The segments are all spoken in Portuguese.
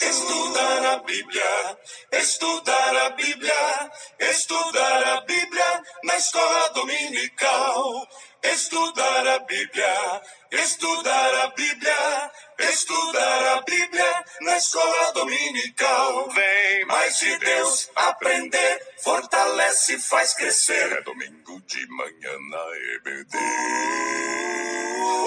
Estudar a Bíblia, estudar a Bíblia, estudar a Bíblia na escola dominical. Estudar a Bíblia, estudar a Bíblia, estudar a Bíblia na escola dominical. Vem mais de Deus aprender, fortalece e faz crescer. É domingo de manhã na EBD.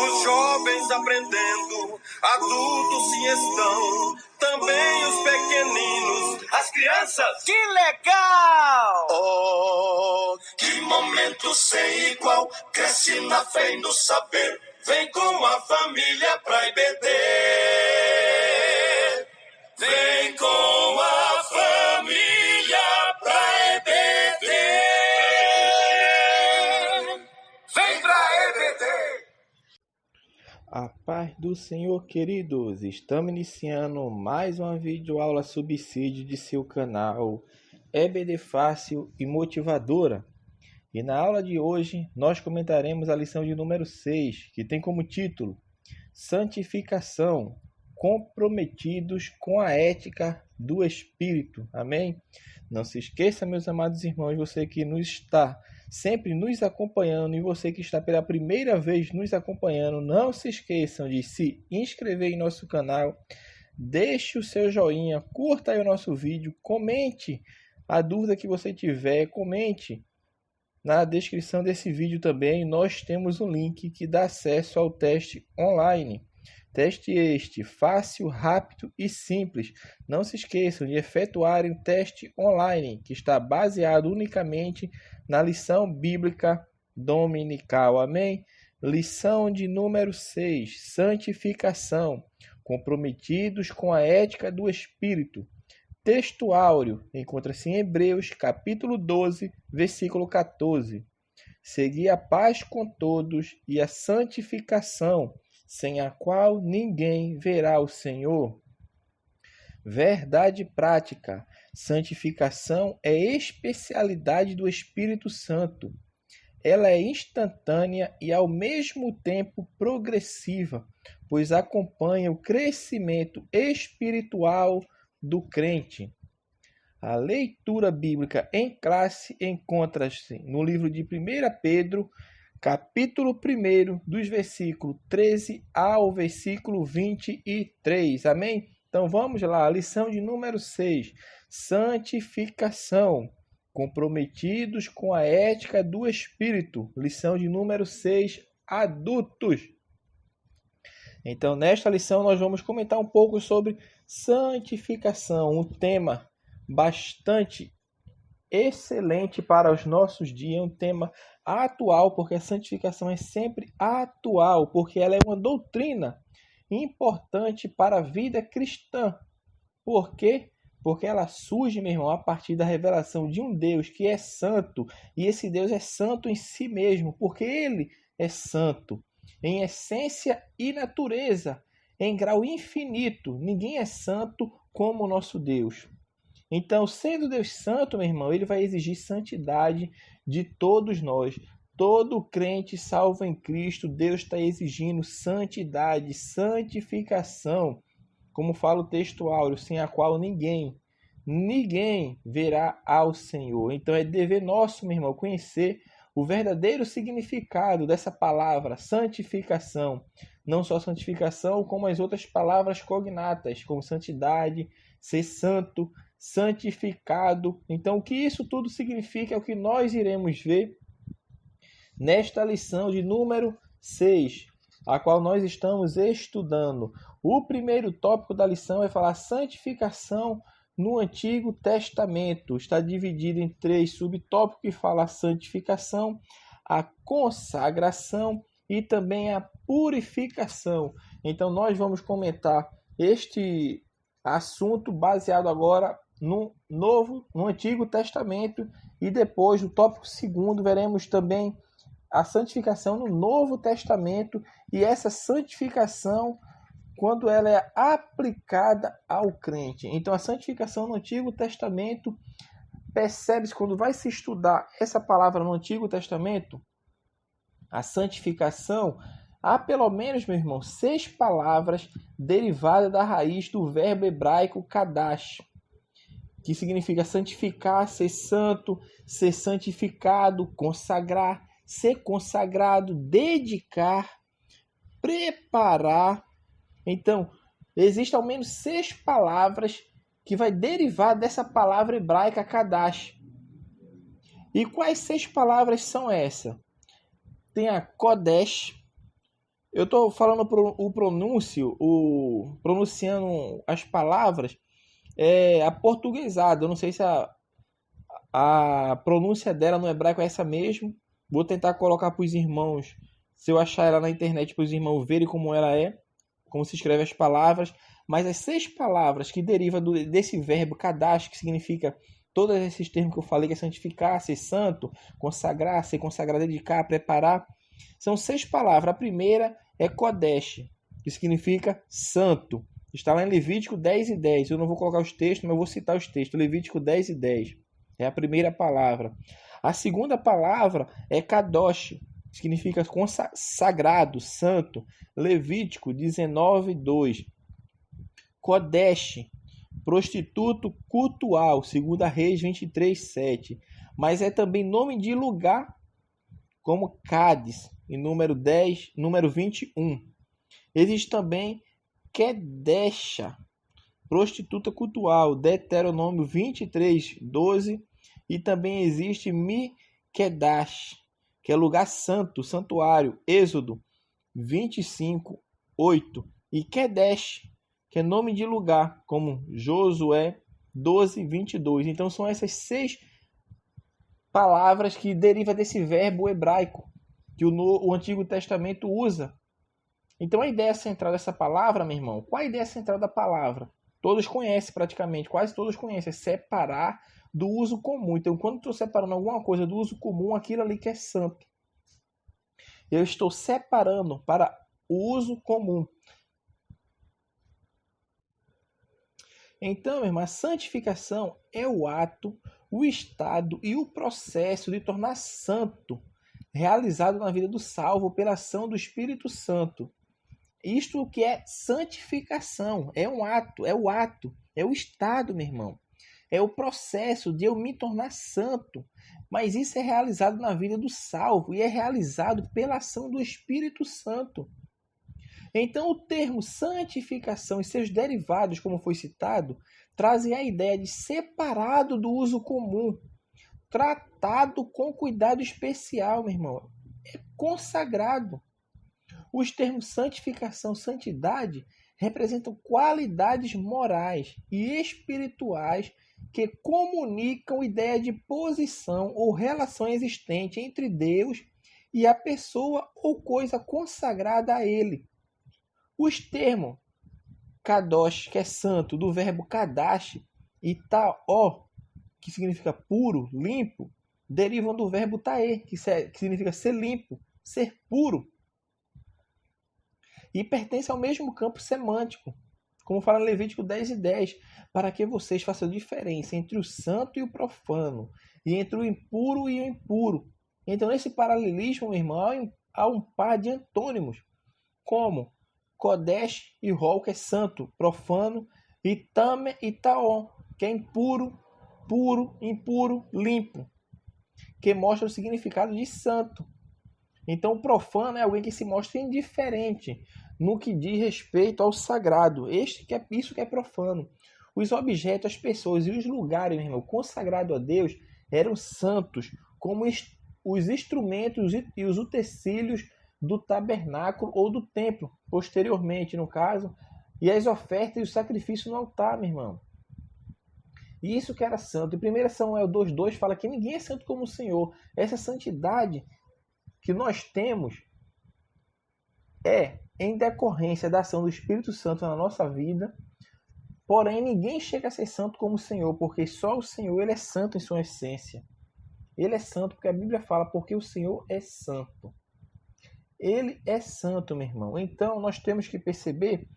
Os jovens aprendendo, adultos sim estão, também os pequeninos, as crianças. Que legal! Oh, que momento sem igual, cresce na fé e no saber, vem com a família pra EBD. Vem com a família pra EBD. Vem pra EBD. A paz do Senhor, queridos! Estamos iniciando mais uma videoaula subsídio de seu canal EBD Fácil e Motivadora. E na aula de hoje, nós comentaremos a lição de número 6, que tem como título Santificação, comprometidos com a ética do Espírito. Amém? Não se esqueça, meus amados irmãos, você que está sempre nos acompanhando e você que está pela primeira vez nos acompanhando, não se esqueçam de se inscrever em nosso canal, deixe o seu joinha, curta aí o nosso vídeo, comente a dúvida que você tiver, comente. Na descrição desse vídeo também nós temos um link que dá acesso ao teste online. Teste este fácil, rápido e simples. Não se esqueçam de efetuarem o teste online, que está baseado unicamente na lição bíblica dominical. Amém? Lição de número 6. Santificação. Comprometidos com a ética do Espírito. Texto áureo encontra-se em Hebreus, capítulo 12, versículo 14. Segui a paz com todos e a santificação, sem a qual ninguém verá o Senhor. Verdade prática. Santificação é especialidade do Espírito Santo. Ela é instantânea e ao mesmo tempo progressiva, pois acompanha o crescimento espiritual do crente. A leitura bíblica em classe encontra-se no livro de 1 Pedro, capítulo 1, dos versículos 13 ao versículo 23. Amém? Então vamos lá, a lição de número 6. Santificação. Comprometidos com a ética do Espírito. Lição de número 6. Adultos. Então, nesta lição, nós vamos comentar um pouco sobre santificação, um tema bastante excelente para os nossos dias, um tema atual, porque a santificação é sempre atual, porque ela é uma doutrina importante para a vida cristã. Por quê? Porque ela surge, meu irmão, a partir da revelação de um Deus que é santo, e esse Deus é santo em si mesmo, porque ele é santo em essência e natureza, em grau infinito. Ninguém é santo como o nosso Deus. Então, sendo Deus santo, meu irmão, ele vai exigir santidade de todos nós. Todo crente salvo em Cristo, Deus está exigindo santidade, santificação, como fala o texto áureo, sem a qual ninguém verá ao Senhor. Então, é dever nosso, meu irmão, conhecer o verdadeiro significado dessa palavra, santificação. Não só santificação, como as outras palavras cognatas, como santidade, ser santo, santificado. Então, o que isso tudo significa é o que nós iremos ver nesta lição de número 6, a qual nós estamos estudando. O primeiro tópico da lição é falar santificação no Antigo Testamento. Está dividido em 3 subtópicos que falam a santificação, a consagração e também a purificação. Então nós vamos comentar este assunto baseado agora no Antigo Testamento, e depois no tópico 2 veremos também a santificação no Novo Testamento, e essa santificação quando ela é aplicada ao crente. Então, a santificação no Antigo Testamento, percebe-se quando vai se estudar essa palavra no Antigo Testamento, a santificação há pelo menos, meu irmão, 6 palavras derivadas da raiz do verbo hebraico kadash, que significa santificar, ser santo, ser santificado, consagrar, ser consagrado, dedicar, preparar. Então, existem ao menos 6 palavras que vai derivar dessa palavra hebraica kadash. E quais 6 palavras são essas? Tem a Kodesh. Eu estou falando o pronúncio, pronunciando as palavras aportuguesado. Eu não sei se a pronúncia dela no hebraico é essa mesmo. Vou tentar colocar para os irmãos, se eu achar ela na internet, para os irmãos verem como ela é, como se escreve as palavras. Mas as 6 palavras que derivam desse verbo kadash, que significa todos esses termos que eu falei, que é santificar, ser santo, consagrar, ser consagrado, dedicar, preparar, são 6 palavras. A primeira é Kodesh, que significa santo. Está lá em Levítico 10:10. Eu não vou colocar os textos, mas eu vou citar os textos. Levítico 10:10. É a primeira palavra. A segunda palavra é Kadosh, que significa sagrado, santo. Levítico 19:2. Kodesh, prostituto cultual, 2 Reis 23:7. Mas é também nome de lugar, como Cádiz, em número 21. Existe também Kedesha, prostituta cultual, Deuteronômio 23:12. E também existe Mikedash, que é lugar santo, santuário, Êxodo 25:8. E Kedesh, que é nome de lugar, como Josué 12:22. Então são essas 6 palavras que derivam desse verbo hebraico que o Antigo Testamento usa. Então a ideia central dessa palavra, meu irmão, qual a ideia central da palavra? Todos conhecem praticamente, quase todos conhecem, é separar do uso comum. Então quando estou separando alguma coisa do uso comum, aquilo ali que é santo, eu estou separando para o uso comum. Então, meu irmão, a santificação é o ato, o estado e o processo de tornar santo, realizado na vida do salvo pela ação do Espírito Santo. Isto que é santificação, é um ato, é o estado, meu irmão. É o processo de eu me tornar santo. Mas isso é realizado na vida do salvo e é realizado pela ação do Espírito Santo. Então, o termo santificação e seus derivados, como foi citado, trazem a ideia de separado do uso comum, tratado com cuidado especial, meu irmão. É consagrado. Os termos santificação, santidade, representam qualidades morais e espirituais que comunicam ideia de posição ou relação existente entre Deus e a pessoa ou coisa consagrada a Ele. Os termos kadosh, que é santo, do verbo kadash, e ta'ó, que significa puro, limpo, derivam do verbo ta'ê, que significa ser limpo, ser puro. E pertence ao mesmo campo semântico, como fala em Levítico 10:10, para que vocês façam diferença entre o santo e o profano, e entre o impuro e o impuro. Então, nesse paralelismo, meu irmão, há um par de antônimos, como Kodesh e Hol, que é santo, profano, e Tame e Taon, que é impuro, puro, impuro, limpo, que mostra o significado de santo. Então, o profano é alguém que se mostra indiferente no que diz respeito ao sagrado. Isso que é profano. Os objetos, as pessoas e os lugares, meu irmão, consagrados a Deus, eram santos, como os instrumentos e os utensílios do tabernáculo ou do templo, posteriormente, no caso, e as ofertas e o sacrifício no altar, meu irmão. E isso que era santo. Em 1 Samuel 2:2 fala que ninguém é santo como o Senhor. Essa santidade que nós temos é em decorrência da ação do Espírito Santo na nossa vida. Porém, ninguém chega a ser santo como o Senhor, porque só o Senhor ele é santo em sua essência. Ele é santo porque a Bíblia fala, porque o Senhor é santo. Ele é santo, meu irmão. Então, nós temos que perceber,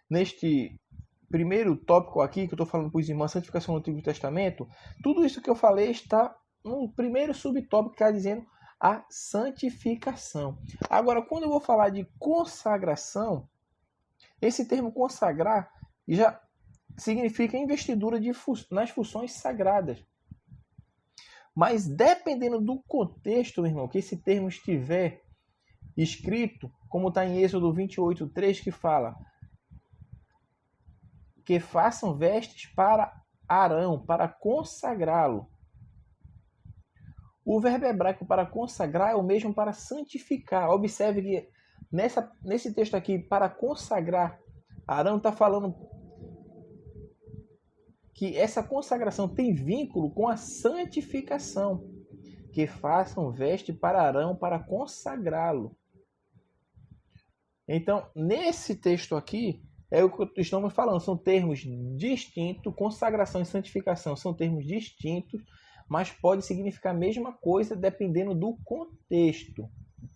neste primeiro tópico aqui, que eu estou falando para os irmãos, santificação no Antigo Testamento, tudo isso que eu falei está no primeiro subtópico, que está dizendo a santificação. Agora, quando eu vou falar de consagração, esse termo consagrar já significa investidura nas funções sagradas. Mas dependendo do contexto, meu irmão, que esse termo estiver escrito, como está em Êxodo 28:3, que fala que façam vestes para Arão, para consagrá-lo. O verbo hebraico para consagrar é o mesmo para santificar. Observe que nesse texto aqui, para consagrar, Arão está falando que essa consagração tem vínculo com a santificação. Que façam veste para Arão para consagrá-lo. Então, nesse texto aqui, é o que estamos falando. São termos distintos. Consagração e santificação são termos distintos, mas pode significar a mesma coisa dependendo do contexto.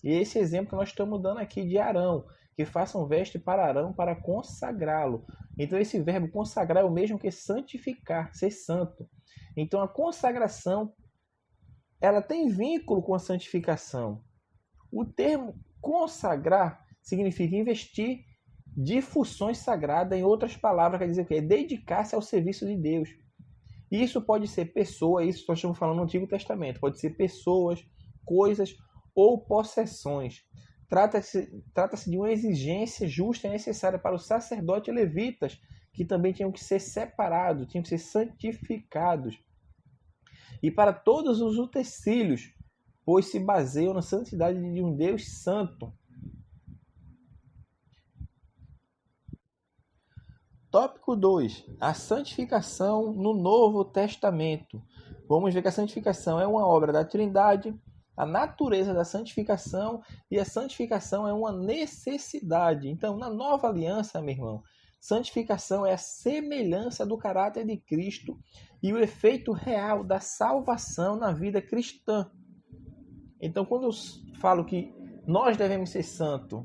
E esse exemplo que nós estamos dando aqui de Arão, que façam veste para Arão para consagrá-lo. Então esse verbo consagrar é o mesmo que santificar, ser santo. Então a consagração, ela tem vínculo com a santificação. O termo consagrar significa investir de funções sagradas, em outras palavras, quer dizer que é dedicar-se ao serviço de Deus. E isso pode ser pessoa, isso nós estamos falando no Antigo Testamento, pode ser pessoas, coisas ou possessões. Trata-se de uma exigência justa e necessária para os sacerdotes e levitas, que também tinham que ser separados, tinham que ser santificados. E para todos os utensílios, pois se baseiam na santidade de um Deus santo. Tópico 2. A santificação no Novo Testamento. Vamos ver que a santificação é uma obra da Trindade, a natureza da santificação, e a santificação é uma necessidade. Então, na Nova Aliança, meu irmão, santificação é a semelhança do caráter de Cristo e o efeito real da salvação na vida cristã. Então, quando eu falo que nós devemos ser santos,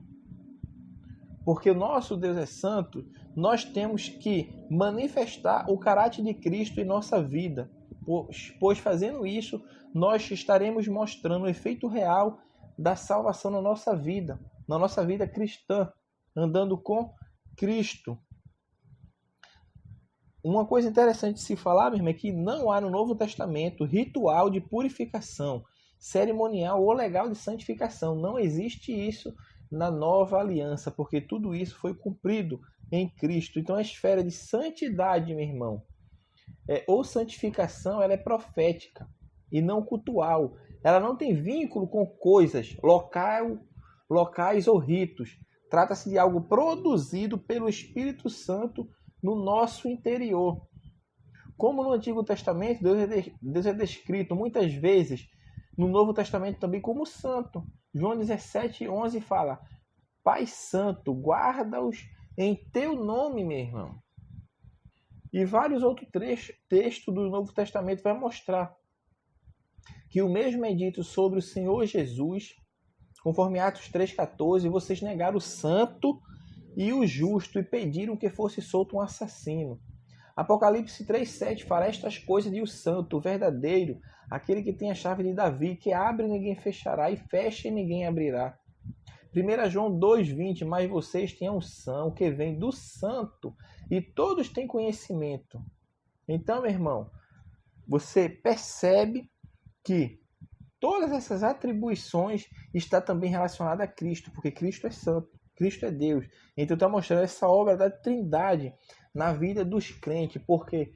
porque o nosso Deus é santo, nós temos que manifestar o caráter de Cristo em nossa vida. Pois fazendo isso, nós estaremos mostrando o efeito real da salvação na nossa vida cristã, andando com Cristo. Uma coisa interessante de se falar, meu irmão, é que não há no Novo Testamento ritual de purificação, cerimonial ou legal de santificação. Não existe isso na Nova Aliança, porque tudo isso foi cumprido em Cristo. Então a esfera de santidade, meu irmão, ou santificação, ela é profética e não cultual. Ela não tem vínculo com coisas, locais ou ritos. Trata-se de algo produzido pelo Espírito Santo no nosso interior. Como no Antigo Testamento, Deus é descrito muitas vezes no Novo Testamento também como santo. João 17:11 fala: Pai Santo, guarda-os em teu nome, meu irmão. E vários outros textos do Novo Testamento vai mostrar que o mesmo é dito sobre o Senhor Jesus, conforme Atos 3,14, vocês negaram o santo e o justo e pediram que fosse solto um assassino. Apocalipse 3,7 fala: estas coisas de o santo, o verdadeiro, aquele que tem a chave de Davi, que abre e ninguém fechará, e fecha e ninguém abrirá. 1 João 2,20, mas vocês têm a unção que vem do santo, e todos têm conhecimento. Então, meu irmão, você percebe que todas essas atribuições estão também relacionadas a Cristo, porque Cristo é santo, Cristo é Deus. Então está mostrando essa obra da Trindade na vida dos crentes, porque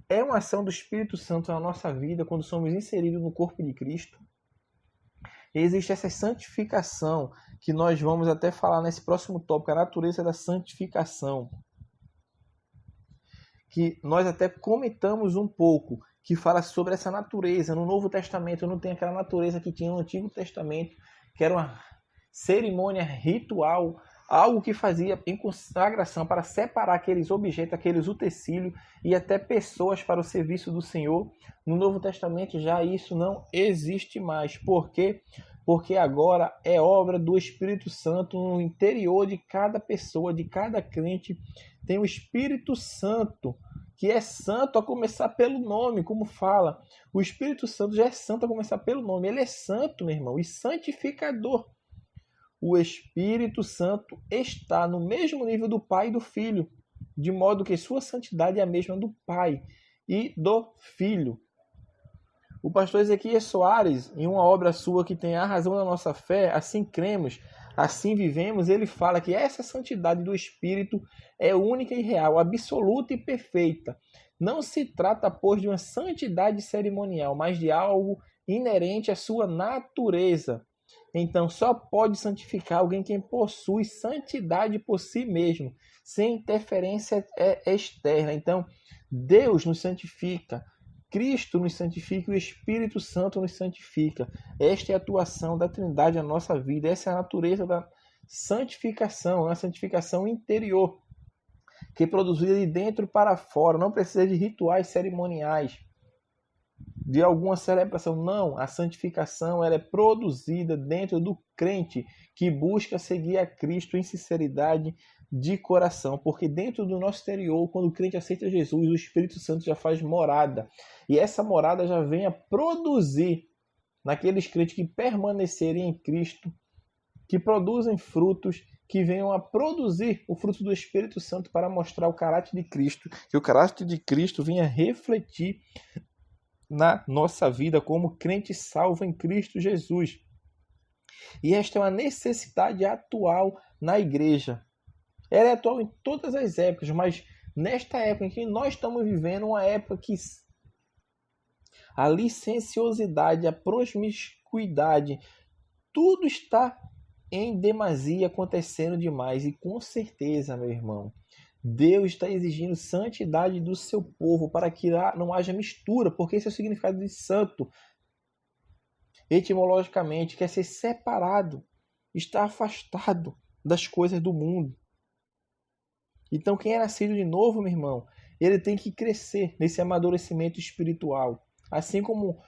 é uma ação do Espírito Santo na nossa vida quando somos inseridos no corpo de Cristo. Existe essa santificação, que nós vamos até falar nesse próximo tópico, a natureza da santificação. Que nós até comentamos um pouco, que fala sobre essa natureza. No Novo Testamento não tem aquela natureza que tinha no Antigo Testamento, que era uma cerimônia ritual, algo que fazia em consagração para separar aqueles objetos, aqueles utensílios e até pessoas para o serviço do Senhor. No Novo Testamento já isso não existe mais. Por quê? Porque agora é obra do Espírito Santo no interior de cada pessoa, de cada crente. Tem o Espírito Santo que é santo a começar pelo nome, como fala. O Espírito Santo já é santo a começar pelo nome. Ele é santo, meu irmão, e santificador. O Espírito Santo está no mesmo nível do Pai e do Filho, de modo que sua santidade é a mesma do Pai e do Filho. O pastor Ezequiel Soares, em uma obra sua que tem a razão da nossa fé, assim cremos, assim vivemos, ele fala que essa santidade do Espírito é única e real, absoluta e perfeita. Não se trata, pois, de uma santidade cerimonial, mas de algo inerente à sua natureza. Então, só pode santificar alguém quem possui santidade por si mesmo, sem interferência externa. Então, Deus nos santifica, Cristo nos santifica e o Espírito Santo nos santifica. Esta é a atuação da Trindade na nossa vida. Essa é a natureza da santificação, a santificação interior, que é produzida de dentro para fora. Não precisa de rituais cerimoniais, de alguma celebração. Não, a santificação ela é produzida dentro do crente que busca seguir a Cristo em sinceridade de coração, porque dentro do nosso exterior, quando o crente aceita Jesus, o Espírito Santo já faz morada, e essa morada já vem a produzir naqueles crentes que permanecerem em Cristo, que produzem frutos, que venham a produzir o fruto do Espírito Santo para mostrar o caráter de Cristo, que o caráter de Cristo venha refletir na nossa vida como crente salvo em Cristo Jesus. E esta é uma necessidade atual na igreja. Ela é atual em todas as épocas, mas nesta época em que nós estamos vivendo, uma época que a licenciosidade, a promiscuidade, tudo está em demasia acontecendo demais. E com certeza, meu irmão, Deus está exigindo santidade do seu povo para que não haja mistura, porque esse é o significado de santo. Etimologicamente, quer ser separado, está afastado das coisas do mundo. Então, quem é nascido de novo, meu irmão, ele tem que crescer nesse amadurecimento espiritual. Assim como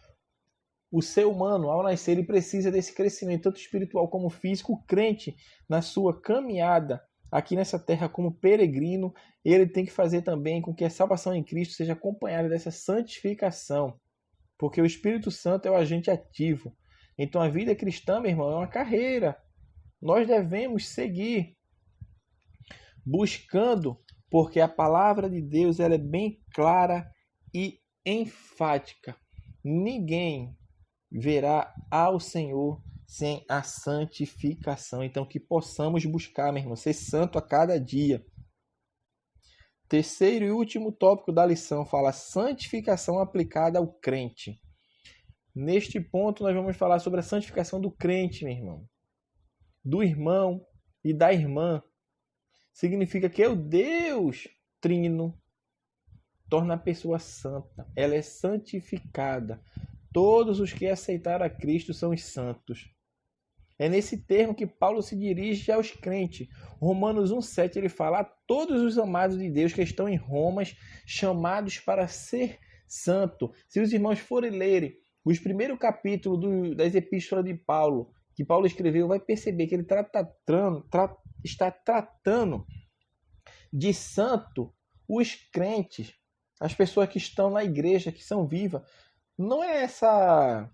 o ser humano, ao nascer, ele precisa desse crescimento, tanto espiritual como físico. O crente, na sua caminhada aqui nessa terra como peregrino, ele tem que fazer também com que a salvação em Cristo seja acompanhada dessa santificação. Porque o Espírito Santo é o agente ativo. Então, a vida cristã, meu irmão, é uma carreira. Nós devemos seguir buscando, porque a palavra de Deus ela é bem clara e enfática. Ninguém verá ao Senhor sem a santificação. Então, que possamos buscar, meu irmão, ser santo a cada dia. Terceiro e último tópico da lição fala santificação aplicada ao crente. Neste ponto, nós vamos falar sobre a santificação do crente, meu irmão. Do irmão e da irmã. Significa que o Deus Trino torna a pessoa santa. Ela é santificada. Todos os que aceitaram a Cristo são os santos. É nesse termo que Paulo se dirige aos crentes. Romanos 1,7 ele fala: a todos os amados de Deus que estão em Roma, chamados para ser santo. Se os irmãos forem lerem os primeiros capítulos das epístolas de Paulo, que Paulo escreveu, vai perceber que ele está tratando de santo os crentes, as pessoas que estão na igreja, que são vivas. Não é essa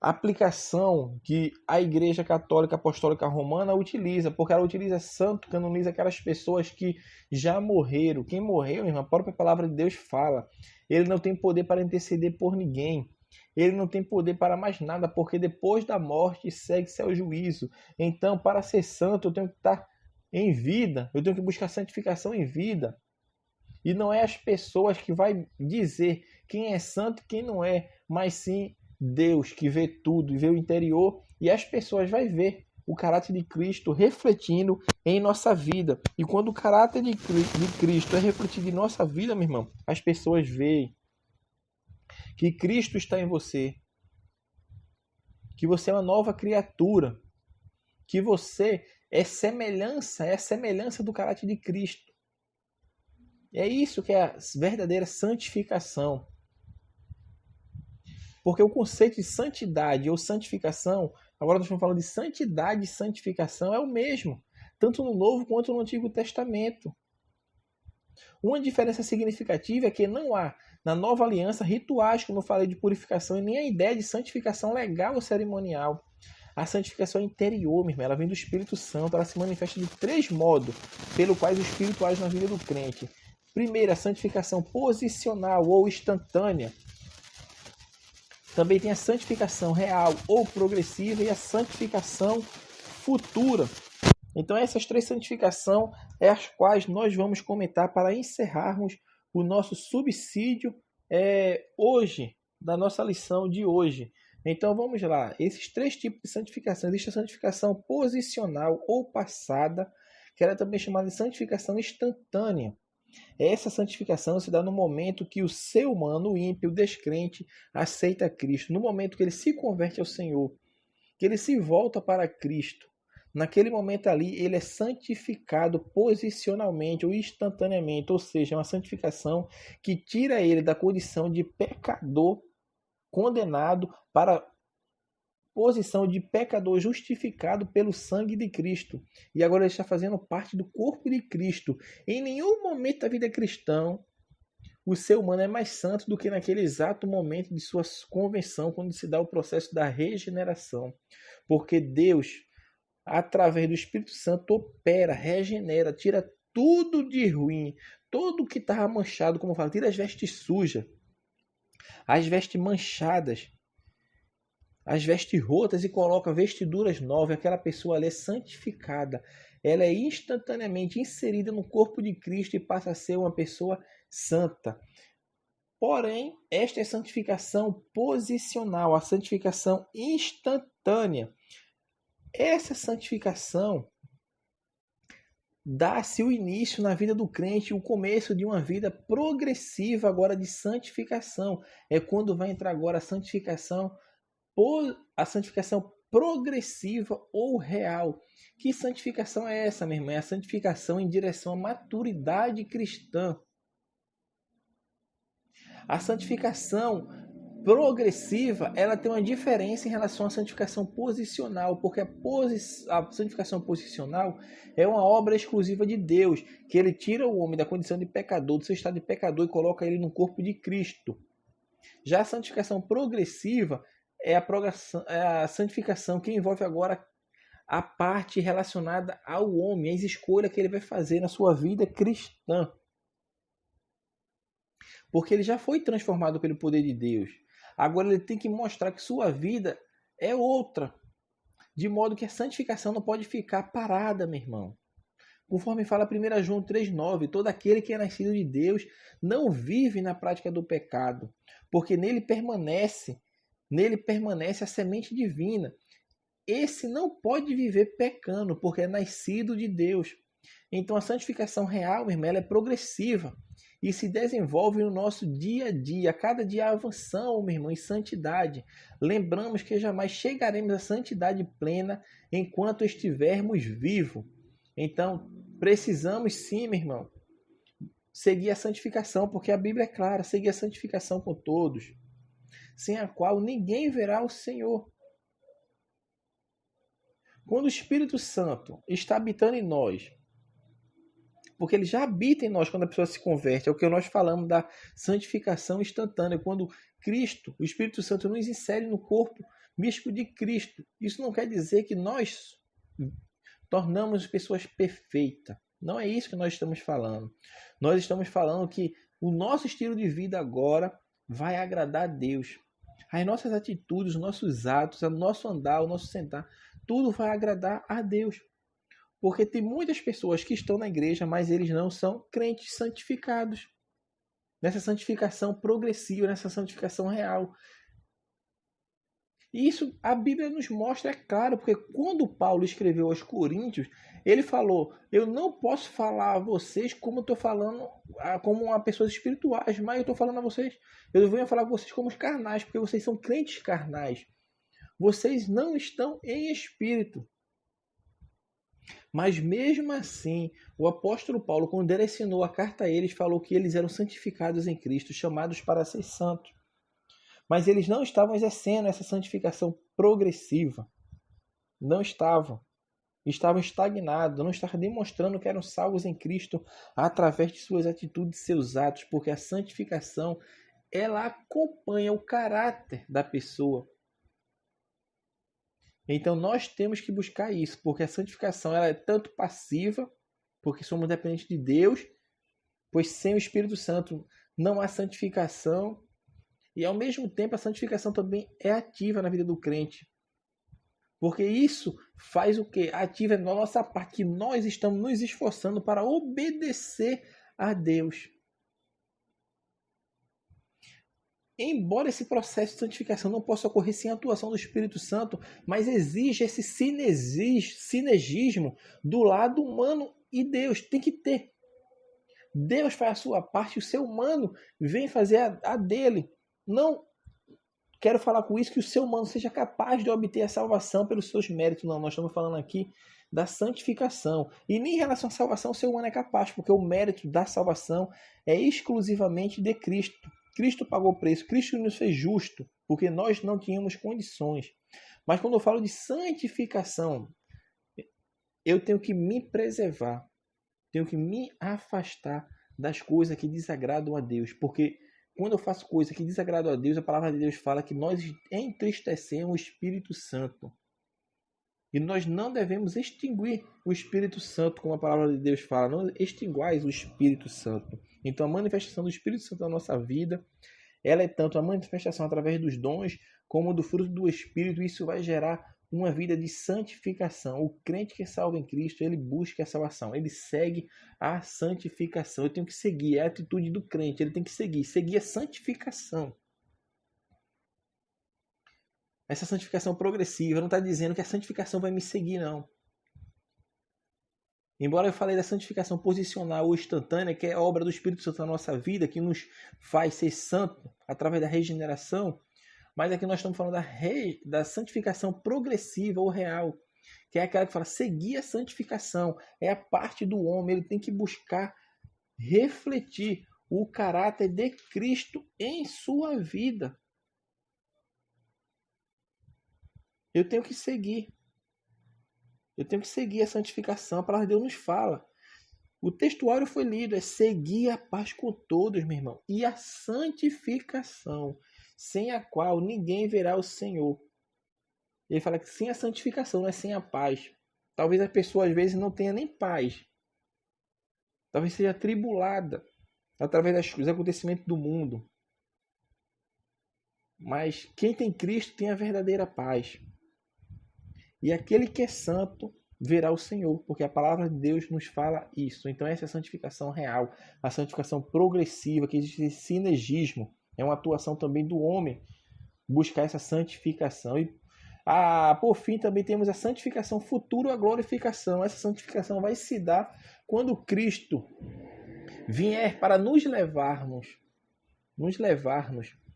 aplicação que a Igreja Católica Apostólica Romana utiliza, porque ela utiliza santo, canoniza aquelas pessoas que já morreram. Quem morreu, irmão, a própria palavra de Deus fala, ele não tem poder para interceder por ninguém. Ele não tem poder para mais nada, porque depois da morte segue-se ao juízo. Então, para ser santo, eu tenho que estar em vida, eu tenho que buscar santificação em vida. E não é as pessoas que vai dizer quem é santo e quem não é, mas sim Deus que vê tudo e vê o interior, e as pessoas vai ver o caráter de Cristo refletindo em nossa vida. E quando o caráter de Cristo é refletido em nossa vida, meu irmão, as pessoas veem que Cristo está em você, que você é uma nova criatura, que você é a semelhança do caráter de Cristo. É isso que é a verdadeira santificação. Porque o conceito de santidade ou santificação, agora nós estamos falando de santidade e santificação, é o mesmo, tanto no Novo quanto no Antigo Testamento. Uma diferença significativa é que não há, na nova aliança, rituais, como eu falei, de purificação, e nem a ideia de santificação legal ou cerimonial. A santificação interior, meu irmão, ela vem do Espírito Santo, ela se manifesta de 3 modos, pelo quais o Espírito age na vida do crente. Primeiro, a santificação posicional ou instantânea. Também tem a santificação real ou progressiva e a santificação futura. Então essas 3 santificações é as quais nós vamos comentar para encerrarmos o nosso subsídio hoje, da nossa lição de hoje. Então vamos lá, esses 3 tipos de santificação. Existe a santificação posicional ou passada, que ela é também chamada de santificação instantânea. Essa santificação se dá no momento que o ser humano, o ímpio, o descrente, aceita Cristo. No momento que ele se converte ao Senhor, que ele se volta para Cristo. Naquele momento ali, ele é santificado posicionalmente ou instantaneamente. Ou seja, é uma santificação que tira ele da condição de pecador condenado para a posição de pecador justificado pelo sangue de Cristo. E agora ele está fazendo parte do corpo de Cristo. Em nenhum momento da vida cristã, o ser humano é mais santo do que naquele exato momento de sua conversão, quando se dá o processo da regeneração. Porque Deus, através do Espírito Santo, opera, regenera, tira tudo de ruim, tudo que estava manchado, como eu falo, tira as vestes sujas, as vestes manchadas, as vestes rotas e coloca vestiduras novas. Aquela pessoa ali é santificada. Ela é instantaneamente inserida no corpo de Cristo e passa a ser uma pessoa santa. Porém, esta é a santificação posicional, a santificação instantânea. Essa santificação dá-se o início na vida do crente, o começo de uma vida progressiva agora de santificação. É quando vai entrar agora a santificação progressiva ou real. Que santificação é essa, minha irmã? É a santificação em direção à maturidade cristã. A santificação progressiva, ela tem uma diferença em relação à santificação posicional, porque a santificação posicional é uma obra exclusiva de Deus, que ele tira o homem da condição de pecador, do seu estado de pecador, e coloca ele no corpo de Cristo. Já a santificação progressiva é a santificação que envolve agora a parte relacionada ao homem, as escolhas que ele vai fazer na sua vida cristã. Porque ele já foi transformado pelo poder de Deus. Agora ele tem que mostrar que sua vida é outra. De modo que a santificação não pode ficar parada, meu irmão. Conforme fala 1 João 3,9, todo aquele que é nascido de Deus não vive na prática do pecado, porque nele permanece a semente divina. Esse não pode viver pecando, porque é nascido de Deus. Então a santificação real, meu irmão, ela é progressiva e se desenvolve no nosso dia a dia. Cada dia avançamos, meu irmão, em santidade. Lembramos que jamais chegaremos à santidade plena enquanto estivermos vivos. Então, precisamos sim, meu irmão, seguir a santificação, porque a Bíblia é clara, seguir a santificação com todos, sem a qual ninguém verá o Senhor. Quando o Espírito Santo está habitando em nós, porque ele já habita em nós quando a pessoa se converte, é o que nós falamos da santificação instantânea, quando Cristo, o Espírito Santo, nos insere no corpo místico de Cristo. Isso não quer dizer que nós tornamos pessoas perfeitas. Não é isso que nós estamos falando. Nós estamos falando que o nosso estilo de vida agora vai agradar a Deus. As nossas atitudes, os nossos atos, o nosso andar, o nosso sentar, tudo vai agradar a Deus. Porque tem muitas pessoas que estão na igreja, mas eles não são crentes santificados. Nessa santificação progressiva, nessa santificação real. E isso a Bíblia nos mostra, é claro, porque quando Paulo escreveu aos Coríntios, ele falou: eu não posso falar a vocês como eu estou falando, como uma pessoas espirituais, mas eu estou falando a vocês, eu venho falar com vocês como os carnais, porque vocês são crentes carnais. Vocês não estão em espírito. Mas mesmo assim, o apóstolo Paulo, quando direcionou a carta a eles, falou que eles eram santificados em Cristo, chamados para ser santos. Mas eles não estavam exercendo essa santificação progressiva. Não estavam. estavam estagnados, não estavam demonstrando que eram salvos em Cristo através de suas atitudes e seus atos, porque a santificação, ela acompanha o caráter da pessoa. Então nós temos que buscar isso, porque a santificação ela é tanto passiva, porque somos dependentes de Deus, pois sem o Espírito Santo não há santificação, e ao mesmo tempo a santificação também é ativa na vida do crente. Porque isso faz o quê? Ativa na nossa parte, que nós estamos nos esforçando para obedecer a Deus. Embora esse processo de santificação não possa ocorrer sem a atuação do Espírito Santo, mas exige esse sinergismo do lado humano e Deus. Tem que ter. Deus faz a sua parte, o ser humano vem fazer a dele. Não quero falar com isso que o ser humano seja capaz de obter a salvação pelos seus méritos. Não, nós estamos falando aqui da santificação. E nem em relação à salvação o ser humano é capaz, porque o mérito da salvação é exclusivamente de Cristo. Cristo pagou o preço, Cristo nos fez justo, porque nós não tínhamos condições. Mas quando eu falo de santificação, eu tenho que me preservar, tenho que me afastar das coisas que desagradam a Deus, porque quando eu faço coisas que desagradam a Deus, a palavra de Deus fala que nós entristecemos o Espírito Santo. E nós não devemos extinguir o Espírito Santo, como a palavra de Deus fala. Não extinguais o Espírito Santo. Então a manifestação do Espírito Santo na nossa vida, ela é tanto a manifestação através dos dons, como do fruto do Espírito. Isso vai gerar uma vida de santificação. O crente que é salvo em Cristo, ele busca a salvação. Ele segue a santificação. Eu tenho que seguir. É a atitude do crente. Ele tem que seguir a santificação. Essa santificação progressiva não está dizendo que a santificação vai me seguir, não. Embora eu falei da santificação posicional ou instantânea, que é a obra do Espírito Santo na nossa vida, que nos faz ser santo através da regeneração, mas aqui nós estamos falando da santificação progressiva ou real, que é aquela que fala seguir a santificação. É a parte do homem, ele tem que buscar refletir o caráter de Cristo em sua vida. Eu tenho que seguir. Eu tenho que seguir a santificação. A palavra de Deus nos fala. O textuário foi lido. É seguir a paz com todos, meu irmão. E a santificação, sem a qual ninguém verá o Senhor. Ele fala que sem a santificação não é sem a paz. Talvez a pessoa às vezes não tenha nem paz. Talvez seja atribulada através dos acontecimentos do mundo. Mas quem tem Cristo tem a verdadeira paz. E aquele que é santo verá o Senhor, porque a palavra de Deus nos fala isso. Então essa é a santificação real, a santificação progressiva, que existe esse sinergismo. É uma atuação também do homem buscar essa santificação. E por fim também temos a santificação futura, a glorificação. Essa santificação vai se dar quando Cristo vier para nos levarmos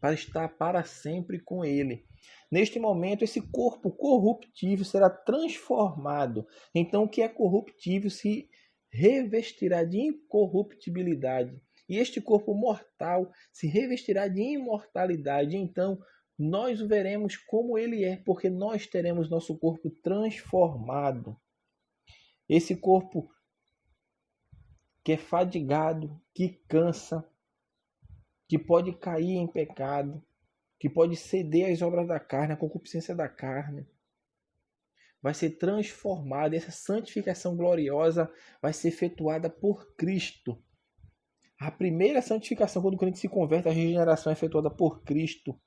para estar para sempre com Ele. Neste momento, esse corpo corruptível será transformado. Então, o que é corruptível se revestirá de incorruptibilidade. E este corpo mortal se revestirá de imortalidade. Então, nós o veremos como ele é, porque nós teremos nosso corpo transformado. Esse corpo que é fadigado, que cansa, que pode cair em pecado, que pode ceder às obras da carne, à concupiscência da carne, vai ser transformado. Essa santificação gloriosa vai ser efetuada por Cristo. A primeira santificação, quando o crente se converte, a regeneração é efetuada por Cristo.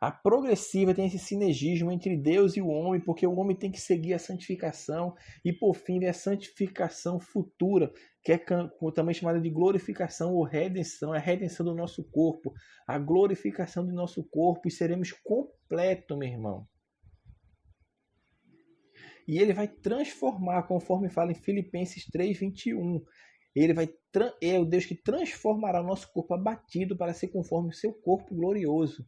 A progressiva tem esse sinergismo entre Deus e o homem, porque o homem tem que seguir a santificação. E por fim vem a santificação futura, que é também chamada de glorificação ou redenção. É a redenção do nosso corpo, a glorificação do nosso corpo, e seremos completos, meu irmão. E ele vai transformar, conforme fala em Filipenses 3:21. É o Deus que transformará o nosso corpo abatido para ser conforme o seu corpo glorioso.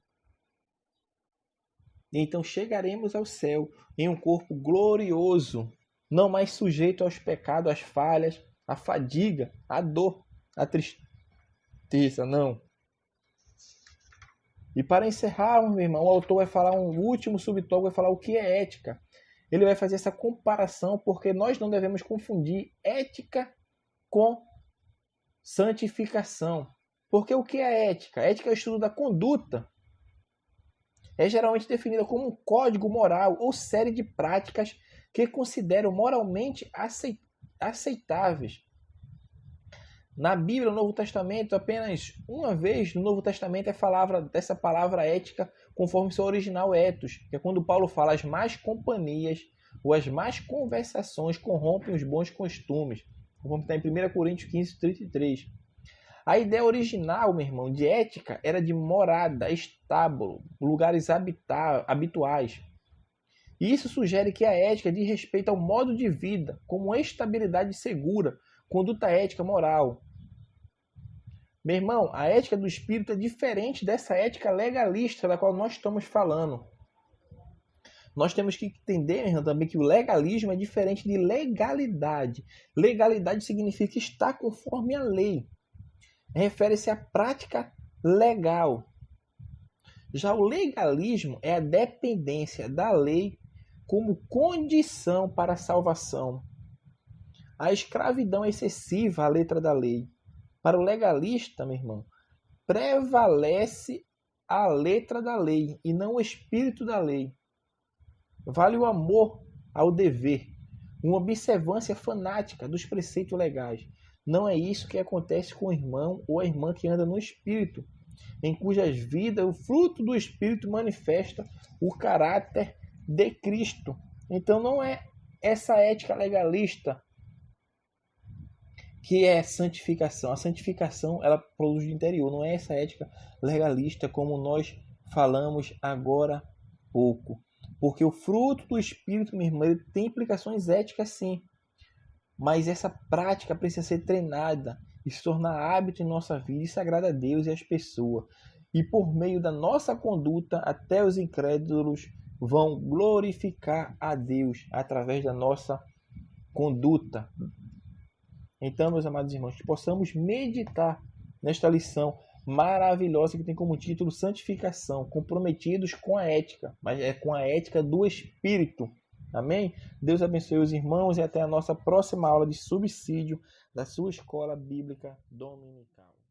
Então chegaremos ao céu em um corpo glorioso, não mais sujeito aos pecados, às falhas, à fadiga, à dor, à tristeza, não. E para encerrar, meu irmão, o autor vai falar um último subtópico, vai falar o que é ética. ele vai fazer essa comparação, porque nós não devemos confundir ética com santificação. Porque o que é ética? Ética é o estudo da conduta. É geralmente definida como um código moral ou série de práticas que consideram moralmente aceitáveis. Na Bíblia, no Novo Testamento, apenas uma vez no Novo Testamento é falada dessa palavra ética conforme seu original ethos, que é quando Paulo fala as más companhias ou as más conversações corrompem os bons costumes, conforme está em 1 Coríntios 15, 33. A ideia original, meu irmão, de ética era de morada, estábulo, lugares habituais. E isso sugere que a ética diz respeito ao modo de vida, como estabilidade segura, conduta ética moral. Meu irmão, a ética do espírito é diferente dessa ética legalista da qual nós estamos falando. Nós temos que entender, meu irmão, também que o legalismo é diferente de legalidade. Legalidade significa estar conforme a lei. Refere-se à prática legal. Já o legalismo é a dependência da lei como condição para a salvação. A escravidão excessiva à letra da lei. Para o legalista, meu irmão, prevalece a letra da lei e não o espírito da lei. Vale o amor ao dever, uma observância fanática dos preceitos legais. Não é isso que acontece com o irmão ou a irmã que anda no Espírito, em cujas vidas o fruto do Espírito manifesta o caráter de Cristo. Então não é essa ética legalista que é santificação. A santificação, ela produz do interior, não é essa ética legalista como nós falamos agora há pouco. Porque o fruto do Espírito, meu irmão, ele tem implicações éticas sim. Mas essa prática precisa ser treinada e se tornar hábito em nossa vida. Isso agrada a Deus e às pessoas. E por meio da nossa conduta, até os incrédulos vão glorificar a Deus através da nossa conduta. Então, meus amados irmãos, que possamos meditar nesta lição maravilhosa que tem como título Santificação, comprometidos com a ética, mas é com a ética do Espírito. Amém? Deus abençoe os irmãos e até a nossa próxima aula de subsídio da sua escola bíblica dominical.